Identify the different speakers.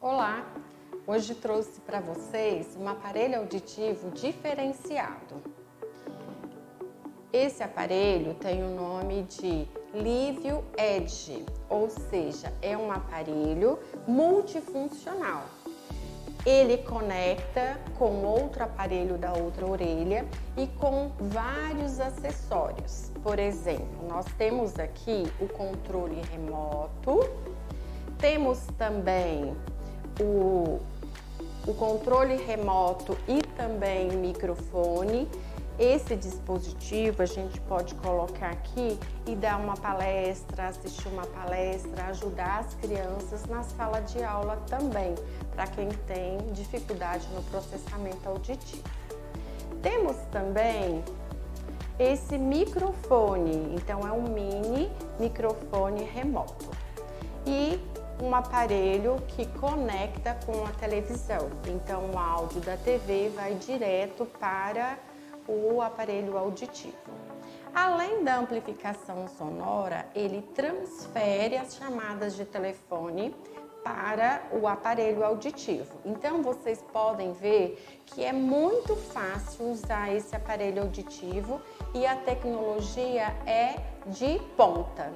Speaker 1: Olá! Hoje trouxe para vocês um aparelho auditivo diferenciado. Esse aparelho tem o nome de Livio Edge, ou seja, é um aparelho multifuncional. Ele conecta com outro aparelho da outra orelha e com vários acessórios. Por exemplo, nós temos aqui o controle remoto, temos também o controle remoto e também o microfone. Esse dispositivo a gente pode colocar aqui e dar uma palestra, assistir uma palestra, ajudar as crianças na sala de aula também, para quem tem dificuldade no processamento auditivo. Temos também esse microfone, então é um mini microfone remoto e um aparelho que conecta com a televisão, então o áudio da TV vai direto para o aparelho auditivo. Além da amplificação sonora, ele transfere as chamadas de telefone para o aparelho auditivo. Então vocês podem ver que é muito fácil usar esse aparelho auditivo e a tecnologia é de ponta.